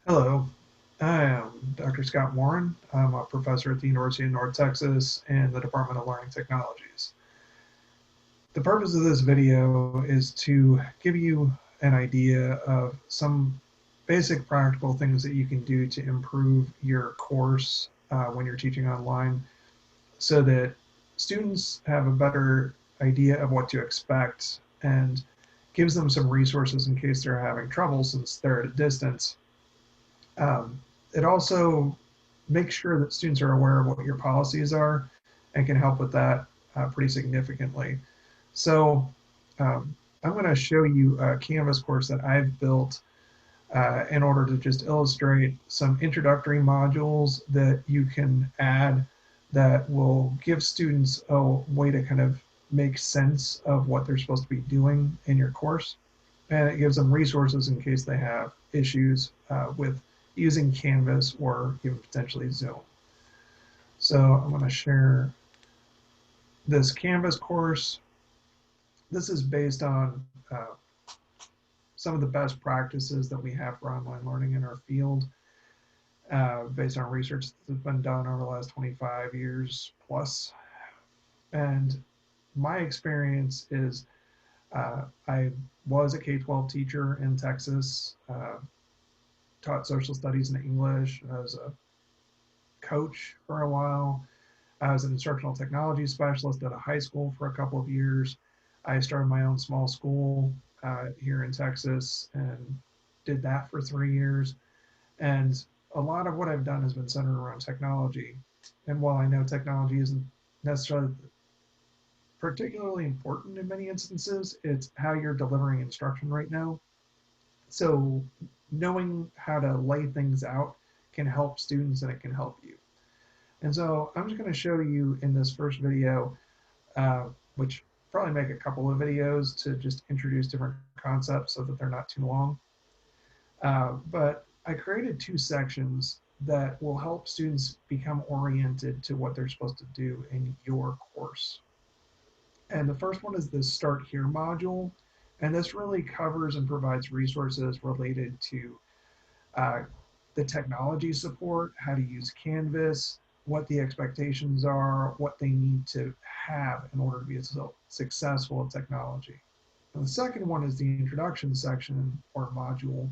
Hello, I am Dr. Scott Warren. I'm a professor at the University of North Texas in the Department of Learning Technologies. The purpose of this video is to give you an idea of some basic practical things that you can do to improve your course when you're teaching online so that students have a better idea of what to expect and gives them some resources in case they're having trouble since they're at a distance. Um, it also makes sure that students are aware of what your policies are and can help with that pretty significantly. So I'm going to show you a Canvas course that I've built in order to just illustrate some introductory modules that you can add that will give students a way to kind of make sense of what they're supposed to be doing in your course. And it gives them resources in case they have issues with using Canvas or even potentially Zoom. So I'm going to share this Canvas course. This is based on some of the best practices that we have for online learning in our field, based on research that's been done over the last 25 years plus. And my experience is I was a K-12 teacher in Texas, taught social studies and English. I was a coach for a while. I was an instructional technology specialist at a high school for a couple of years. I started my own small school here in Texas and did that for 3 years. And a lot of what I've done has been centered around technology. And while I know technology isn't necessarily particularly important in many instances, it's how you're delivering instruction right now. So knowing how to lay things out can help students and it can help you. And so I'm just going to show you in this first video, which probably make a couple of videos to just introduce different concepts so that they're not too long. But I created two sections that will help students become oriented to what they're supposed to do in your course. And the first one is the Start Here module. And this really covers and provides resources related to uh, the technology support, how to use Canvas, what the expectations are, what they need to have in order to be so successful at technology. And the second one is the introduction section or module.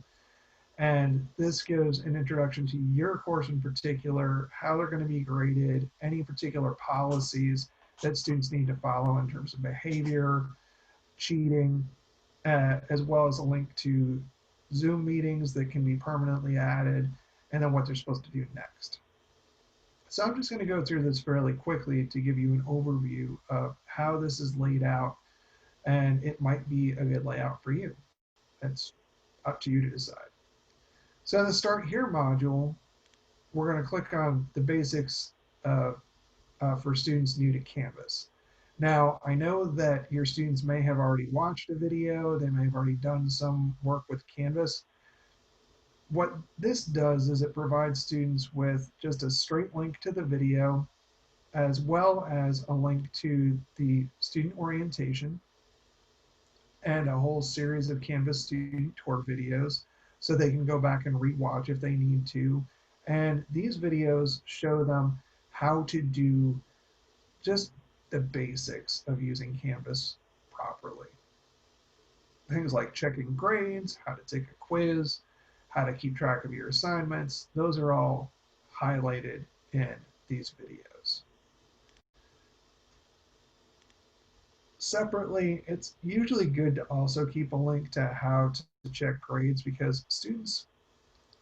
And this gives an introduction to your course in particular, how they're going to be graded, any particular policies that students need to follow in terms of behavior, cheating, as well as a link to Zoom meetings that can be permanently added, and then what they're supposed to do next. So I'm just going to go through this fairly quickly to give you an overview of how this is laid out, and it might be a good layout for you. It's up to you to decide. So in the Start Here module, we're going to click on the basics for students new to Canvas. Now, I know that your students may have already watched a video, they may have already done some work with Canvas. What this does is it provides students with just a straight link to the video, as well as a link to the student orientation and a whole series of Canvas student tour videos so they can go back and rewatch if they need to. And these videos show them how to do just the basics of using Canvas properly. Things like checking grades, how to take a quiz, how to keep track of your assignments, those are all highlighted in these videos. Separately, it's usually good to also keep a link to how to check grades because students,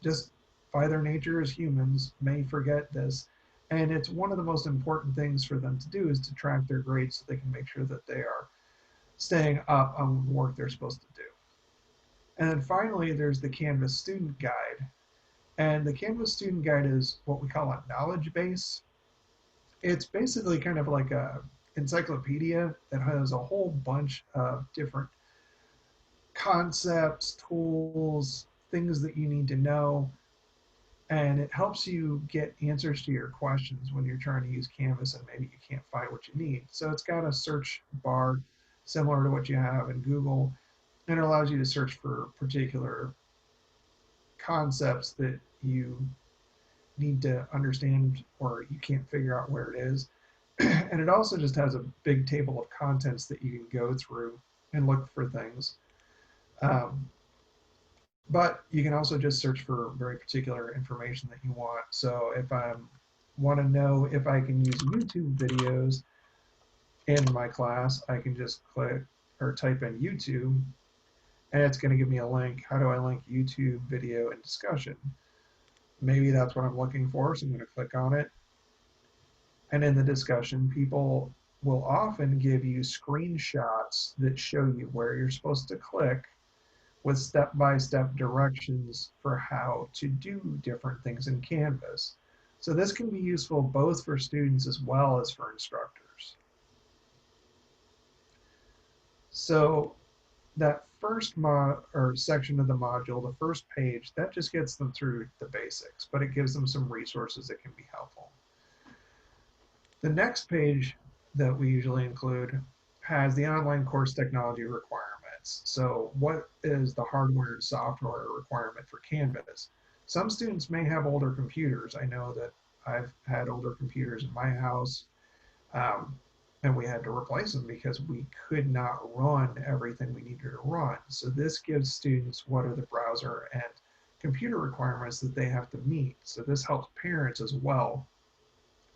just by their nature as humans, may forget this. And it's one of the most important things for them to do is to track their grades so they can make sure that they are staying up on the work they're supposed to do. And then finally, there's the Canvas Student Guide. And the Canvas Student Guide is what we call a knowledge base. It's basically kind of like a encyclopedia that has a whole bunch of different concepts, tools, things that you need to know. And it helps you get answers to your questions when you're trying to use Canvas and maybe you can't find what you need. So it's got a search bar similar to what you have in Google, and it allows you to search for particular concepts that you need to understand or you can't figure out where it is. And it also just has a big table of contents that you can go through and look for things. Um, but you can also just search for very particular information that you want. So if I want to know if I can use YouTube videos in my class, I can just click or type in YouTube and it's going to give me a link. How do I link YouTube video and discussion? Maybe that's what I'm looking for, so I'm going to click on it. And in the discussion, people will often give you screenshots that show you where you're supposed to click with step-by-step directions for how to do different things in Canvas. So this can be useful both for students as well as for instructors. So that first section of the module, the first page, that just gets them through the basics, but it gives them some resources that can be helpful. The next page that we usually include has the online course technology requirements. So what is the hardware and software requirement for Canvas? Some students may have older computers. I know that I've had older computers in my house, um, and we had to replace them because we could not run everything we needed to run. So this gives students what are the browser and computer requirements that they have to meet. So this helps parents as well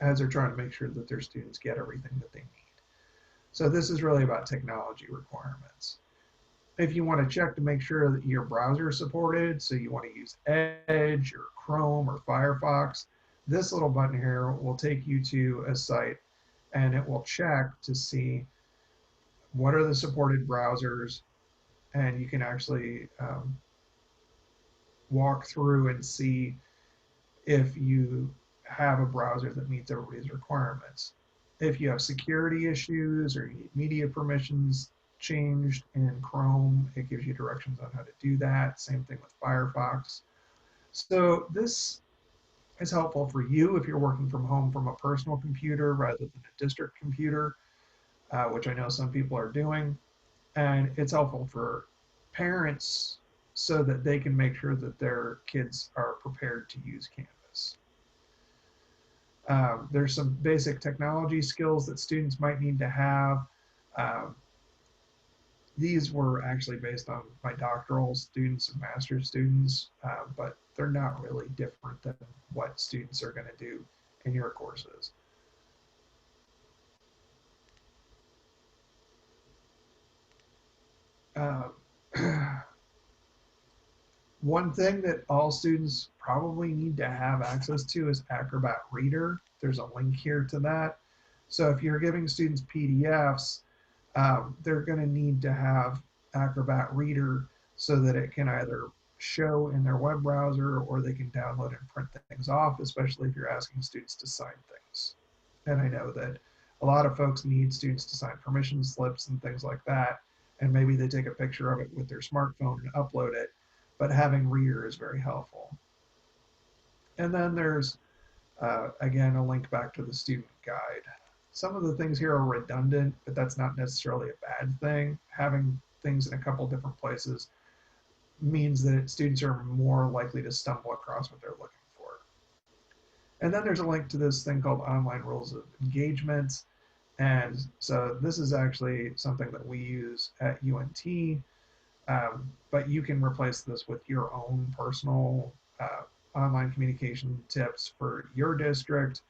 as they're trying to make sure that their students get everything that they need. So this is really about technology requirements. If you want to check to make sure that your browser is supported, so you want to use Edge or Chrome or Firefox, this little button here will take you to a site and it will check to see what are the supported browsers, and you can actually walk through and see if you have a browser that meets everybody's requirements. If you have security issues or you need media permissions changed in Chrome, it gives you directions on how to do that. Same thing with Firefox. So this is helpful for you if you're working from home from a personal computer rather than a district computer, which I know some people are doing. And it's helpful for parents so that they can make sure that their kids are prepared to use Canvas. There's some basic technology skills that students might need to have. Um, these were actually based on my doctoral students and master's students, but they're not really different than what students are going to do in your courses. Uh, One thing that all students probably need to have access to is Acrobat Reader. There's a link here to that. So if you're giving students PDFs, they're going to need to have Acrobat Reader so that it can either show in their web browser or they can download and print things off, especially if you're asking students to sign things. And I know that a lot of folks need students to sign permission slips and things like that, and maybe they take a picture of it with their smartphone and upload it, but having Reader is very helpful. And then there's, again, a link back to the student guide. Some of the things here are redundant, but that's not necessarily a bad thing. Having things in a couple different places means that students are more likely to stumble across what they're looking for. And then there's a link to this thing called Online Rules of Engagement. And so this is actually something that we use at UNT, but you can replace this with your own personal online communication tips for your district,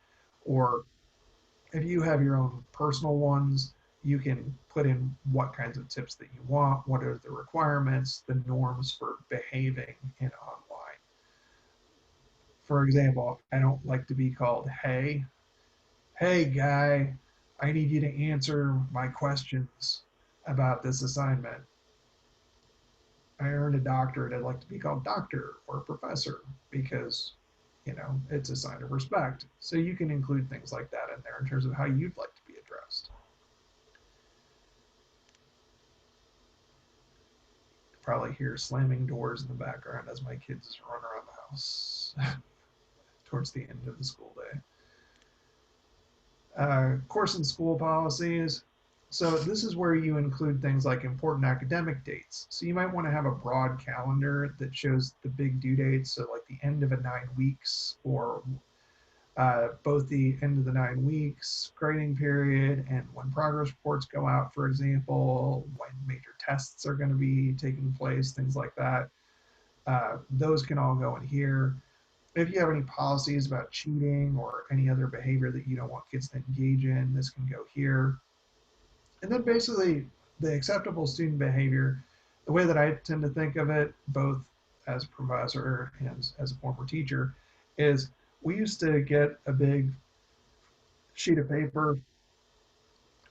or if you have your own personal ones, you can put in what kinds of tips that you want, what are the requirements, the norms for behaving in online. For example, I don't like to be called hey. Hey guy, I need you to answer my questions about this assignment. I earned a doctorate. I'd like to be called doctor or professor because, it's a sign of respect. So you can include things like that in there in terms of how you'd like to be addressed. Probably hear slamming doors in the background as my kids run around the house towards the end of the school day. Course and school policies. So this is where you include things like important academic dates. So you might want to have a broad calendar that shows the big due dates, so like the end of a 9 weeks, or both the end of the 9 weeks grading period and when progress reports go out, for example, when major tests are going to be taking place, things like that. Those can all go in here. If you have any policies about cheating or any other behavior that you don't want kids to engage in, this can go here. And then basically the acceptable student behavior, the way that I tend to think of it, both as a professor and as a former teacher, is we used to get a big sheet of paper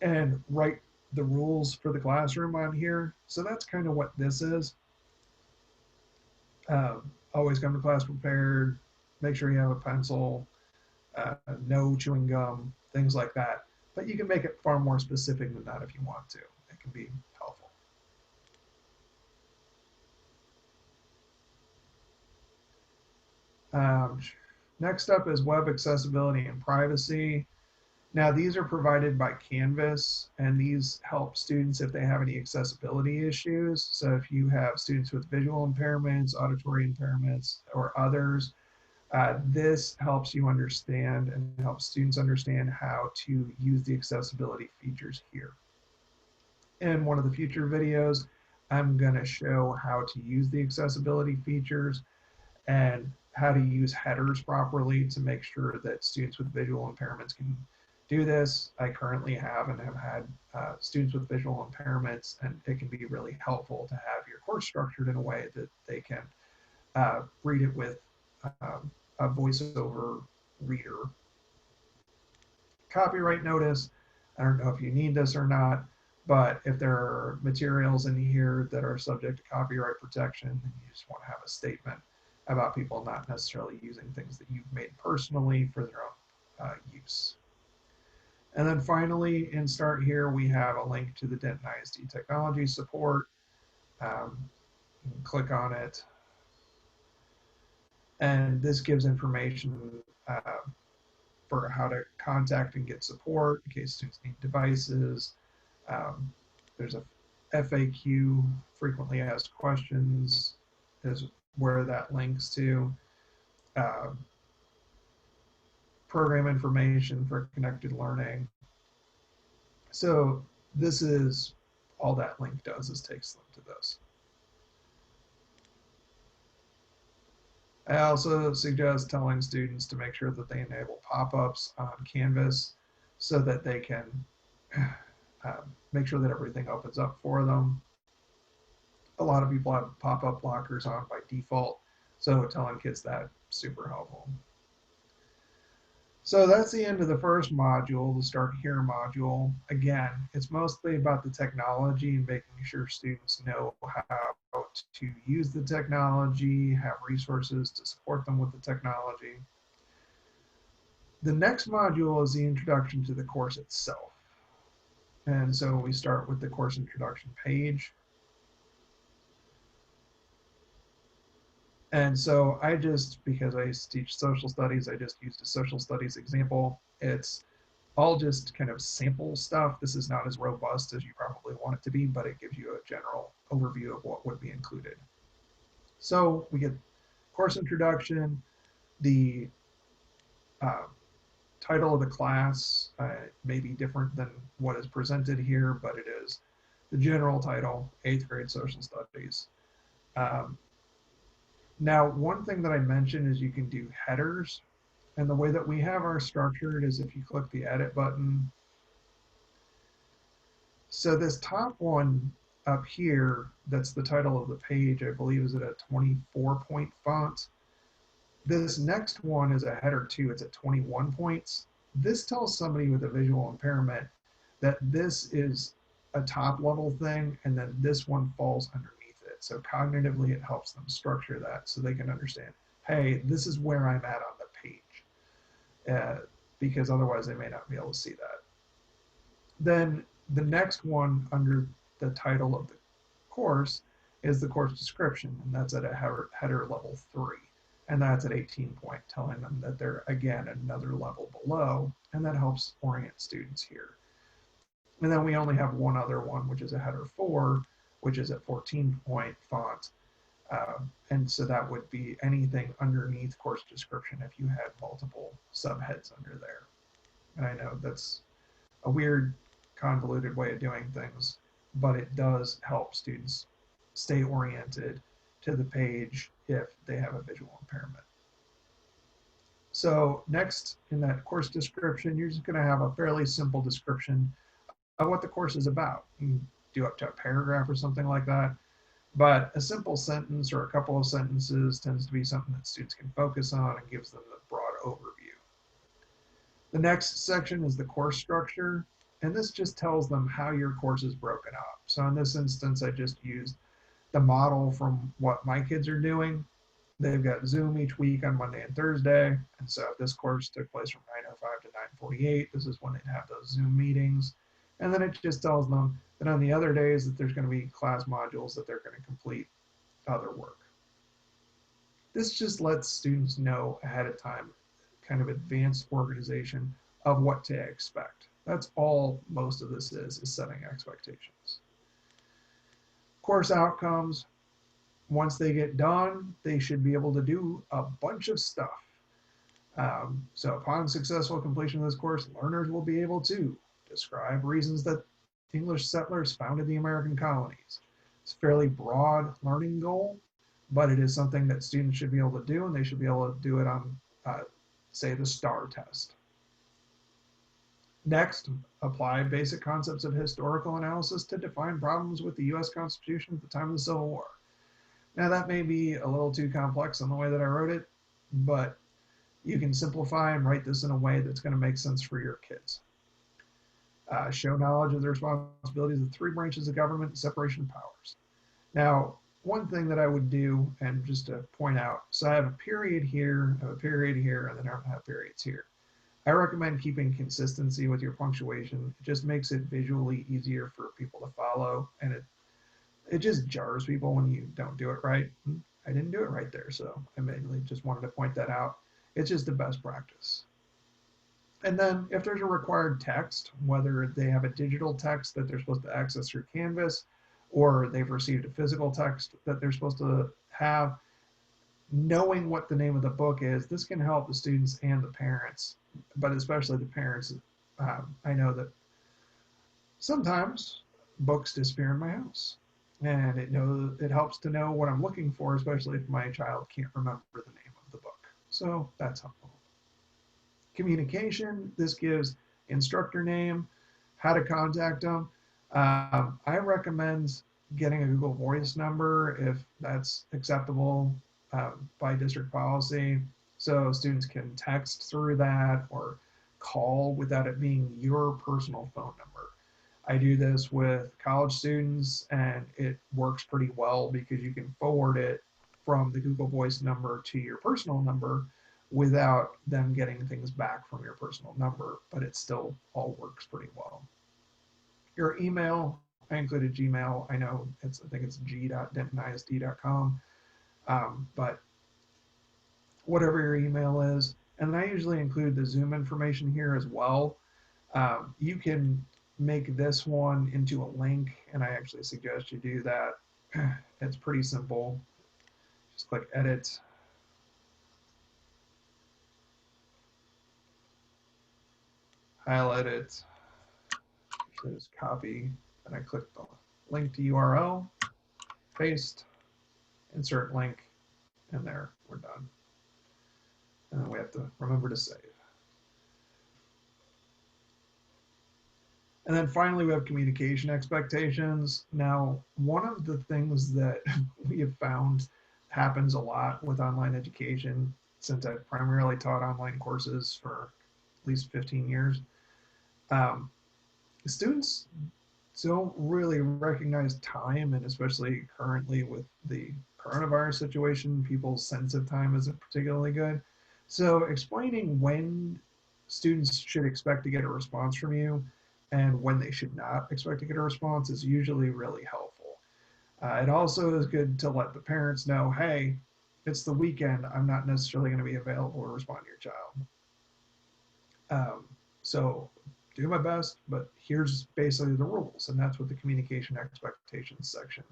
and write the rules for the classroom on here. So that's kind of what this is. Always come to class prepared, make sure you have a pencil, no chewing gum, things like that. But you can make it far more specific than that if you want to. It can be helpful. Um, Next up is web accessibility and privacy. Now, these are provided by Canvas, and these help students if they have any accessibility issues. So if you have students with visual impairments, auditory impairments, or others, this helps you understand and helps students understand how to use the accessibility features here. In one of the future videos, I'm going to show how to use the accessibility features and how to use headers properly to make sure that students with visual impairments can do this. I currently have and have had students with visual impairments, and it can be really helpful to have your course structured in a way that they can read it with a voiceover reader. Copyright notice. I don't know if you need this or not, but if there are materials in here that are subject to copyright protection, then you just want to have a statement about people not necessarily using things that you've made personally for their own use. And then finally, in Start Here, we have a link to the Denton ISD technology support. You can click on it, and this gives information for how to contact and get support in case students need devices. There's a FAQ, frequently asked questions, is where that links to. Uh, Program information for connected learning. So this is all that link does is takes them to this. I also suggest telling students to make sure that they enable pop-ups on Canvas so that they can make sure that everything opens up for them. A lot of people have pop-up blockers on by default, so telling kids that super helpful. So that's the end of the first module, the Start Here module. Again, it's mostly about the technology and making sure students know how to use the technology, have resources to support them with the technology. The next module is the introduction to the course itself. And so we start with the course introduction page. And so I just, because I used to teach social studies, I just used a social studies example. It's all just kind of sample stuff. This is not as robust as you probably want it to be, but it gives you a general overview of what would be included. So we get course introduction, the uh, title of the class may be different than what is presented here, but it is the general title, 8th grade social studies. Now, one thing that I mentioned is you can do headers. And the way that we have our structured is if you click the edit button. So this top one up here, that's the title of the page, I believe is at a 24-point font. This next one is a header 2, it's at 21 points. This tells somebody with a visual impairment that this is a top level thing, and then this one falls underneath it. So cognitively, it helps them structure that so they can understand, hey, this is where I'm at on the page, because otherwise they may not be able to see that. Then the next one under the title of the course is the course description, and that's at a header level 3. And that's at 18 point, telling them that they're, again, another level below, and that helps orient students here. And then we only have one other one, which is a header 4, which is at 14-point font. And so that would be anything underneath course description if you had multiple subheads under there. And I know that's a weird, convoluted way of doing things, but it does help students stay oriented to the page if they have a visual impairment. So next, in that course description, you're just going to have a fairly simple description of what the course is about. You can do up to a paragraph or something like that, but a simple sentence or a couple of sentences tends to be something that students can focus on and gives them the broad overview. The next section is the course structure, and this just tells them how your course is broken up. So in this instance, I just used the model from what my kids are doing. They've got Zoom each week on Monday and Thursday, and so if this course took place from 9:05 to 9:48, this is when they'd have those Zoom meetings. And then it just tells them that on the other days that there's going to be class modules that they're going to complete other work. This just lets students know ahead of time, kind of advanced organization of what to expect. That's all most of this is setting expectations. Course outcomes, once they get done, they should be able to do a bunch of stuff. So upon successful completion of this course, learners will be able to describe reasons that English settlers founded the American colonies. It's a fairly broad learning goal, but it is something that students should be able to do, and they should be able to do it on, say, the STAR test. Next, apply basic concepts of historical analysis to define problems with the U.S. Constitution at the time of the Civil War. Now, that may be a little too complex in the way that I wrote it, but you can simplify and write this in a way that's going to make sense for your kids. Show knowledge of the responsibilities of 3 branches of government and separation of powers. Now, one thing that I would do, and just to point out, so I have a period here, I have a period here, and then I have periods here. I recommend keeping consistency with your punctuation. It just makes it visually easier for people to follow, and it just jars people when you don't do it right. I didn't do it right there, so I mainly just wanted to point that out. It's just the best practice. And then if there's a required text, whether they have a digital text that they're supposed to access through Canvas, or they've received a physical text that they're supposed to have, knowing what the name of the book is, this can help the students and the parents, but especially the parents. I know that sometimes books disappear in my house, and it helps to know what I'm looking for, especially if my child can't remember the name of the book. So that's helpful. Communication, this gives instructor name, how to contact them. I recommend getting a Google Voice number if that's acceptable by district policy, so students can text through that or call without it being your personal phone number. I do this with college students, and it works pretty well because you can forward it from the Google Voice number to your personal number without them getting things back from your personal number, but it still all works pretty well. Your email, I included Gmail. I know I think it's g.dentonisd.com, but whatever your email is. And then I usually include the Zoom information here as well. You can make this one into a link, and I actually suggest you do that. It's pretty simple. Just click edit. Highlight it, just copy, and I click the link to URL, paste, insert link, and there, we're done. And then we have to remember to save. And then finally, we have communication expectations. Now, one of the things that we have found happens a lot with online education, since I've primarily taught online courses for at least 15 years, students don't really recognize time, and especially currently with the coronavirus situation, people's sense of time isn't particularly good. So explaining when students should expect to get a response from you and when they should not expect to get a response is usually really helpful. It also is good to let the parents know, hey, it's the weekend, I'm not necessarily going to be available to respond to your child. So do my best, but here's basically the rules. And that's what the communication expectations section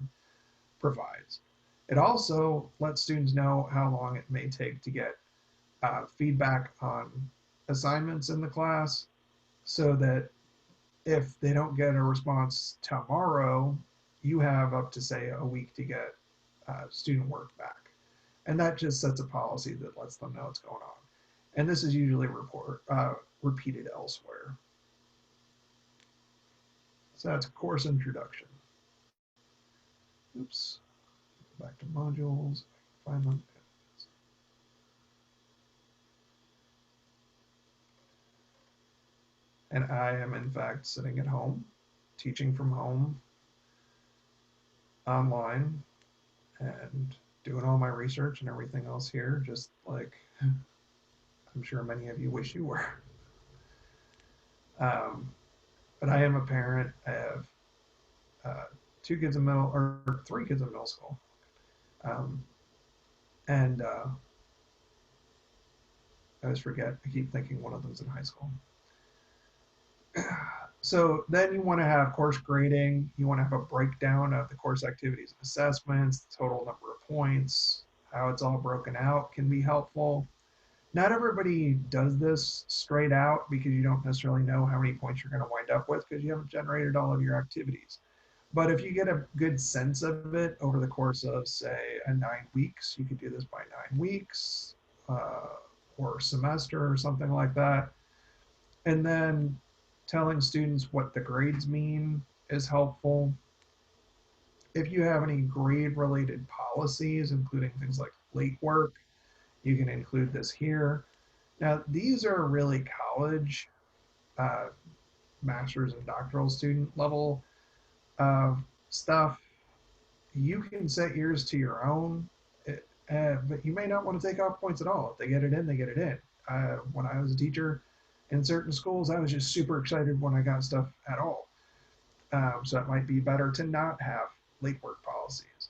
provides. It also lets students know how long it may take to get feedback on assignments in the class so that if they don't get a response tomorrow, you have up to say a week to get student work back. And that just sets a policy that lets them know what's going on. And this is usually repeated elsewhere. So that's course introduction. Oops, back to modules, find them. And I am in fact sitting at home, teaching from home, online, and doing all my research and everything else here, just like I'm sure many of you wish you were. Um, but I am a parent. I have uh, two kids in middle, or three kids in middle school. Um, and I always forget. I keep thinking one of them's in high school. So then you want to have course grading. You want to have a breakdown of the course activities and assessments, the total number of points, how it's all broken out can be helpful. Not everybody does this straight out because you don't necessarily know how many points you're going to wind up with because you haven't generated all of your activities. But if you get a good sense of it over the course of, say, 9 weeks, you could do this by 9 weeks or a semester or something like that. And then telling students what the grades mean is helpful. If you have any grade related policies, including things like late work, you can include this here. Now, these are really college, uh, master's and doctoral student level stuff. You can set yours to your own, but you may not want to take off points at all. If they get it in, they get it in. When I was a teacher in certain schools, I was just super excited when I got stuff at all. So it might be better to not have late work policies.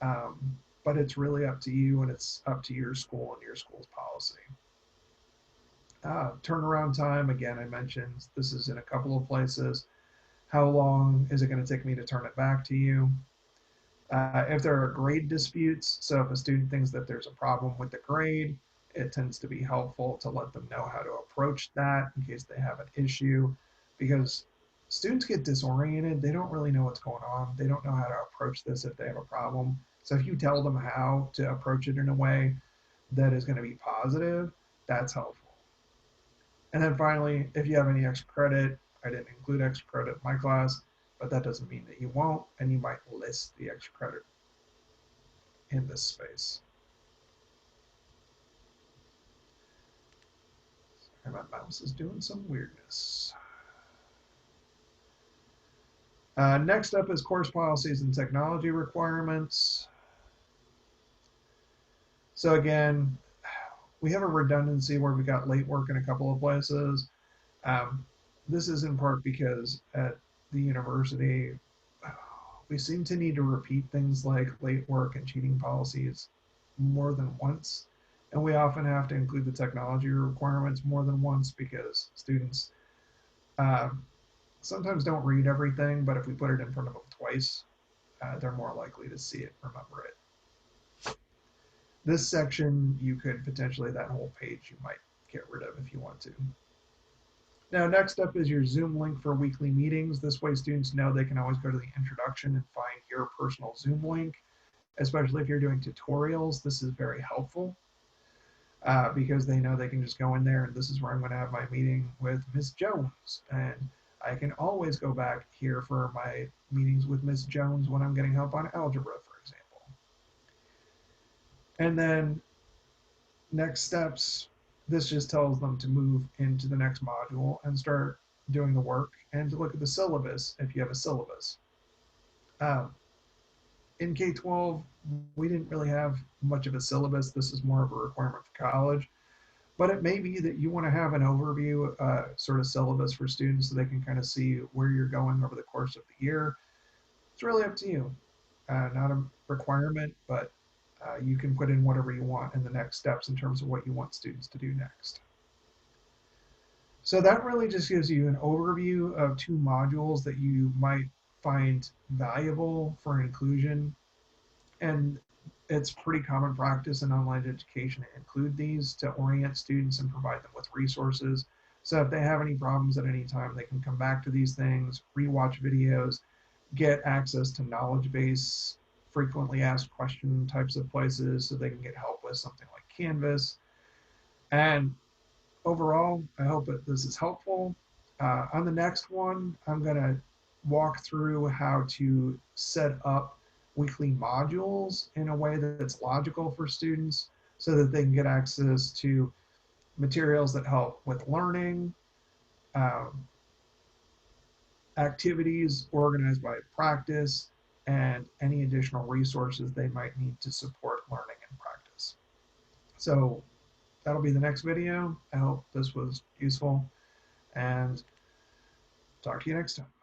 Um, but it's really up to you and it's up to your school and your school's policy. Turnaround time, again, I mentioned this is in a couple of places. How long is it going to take me to turn it back to you? If there are grade disputes, so if a student thinks that there's a problem with the grade, it tends to be helpful to let them know how to approach that in case they have an issue, because students get disoriented. They don't really know what's going on. They don't know how to approach this if they have a problem. So if you tell them how to approach it in a way that is going to be positive, that's helpful. And then finally, if you have any extra credit, I didn't include extra credit in my class, but that doesn't mean that you won't, and you might list the extra credit in this space. And my mouse is doing some weirdness. Next up is course policies and technology requirements. So again, we have a redundancy where we got late work in a couple of places. Um, this is in part because at the university, we seem to need to repeat things like late work and cheating policies more than once. And we often have to include the technology requirements more than once because students uh, sometimes don't read everything, but if we put it in front of them twice, they're more likely to see it, remember it. This section, you could potentially, that whole page, you might get rid of if you want to. Now, next up is your Zoom link for weekly meetings. This way students know they can always go to the introduction and find your personal Zoom link, especially if you're doing tutorials. This is very helpful because they know they can just go in there and this is where I'm going to have my meeting with Miss Jones. And I can always go back here for my meetings with Miss Jones when I'm getting help on algebra, for example. And then next steps, this just tells them to move into the next module and start doing the work and to look at the syllabus if you have a syllabus. In K-12, we didn't really have much of a syllabus. This is more of a requirement for college. But it may be that you want to have an overview sort of syllabus for students so they can kind of see where you're going over the course of the year. It's really up to you. Not a requirement, but you can put in whatever you want in the next steps in terms of what you want students to do next. So that really just gives you an overview of two modules that you might find valuable for inclusion. And it's pretty common practice in online education to include these to orient students and provide them with resources. So if they have any problems at any time, they can come back to these things, rewatch videos, get access to knowledge base, frequently asked question types of places so they can get help with something like Canvas. And overall, I hope that this is helpful. On the next one, I'm going to walk through how to set up weekly modules in a way that's logical for students so that they can get access to materials that help with learning, um, activities organized by practice, and any additional resources they might need to support learning and practice. So that'll be the next video. I hope this was useful, and talk to you next time.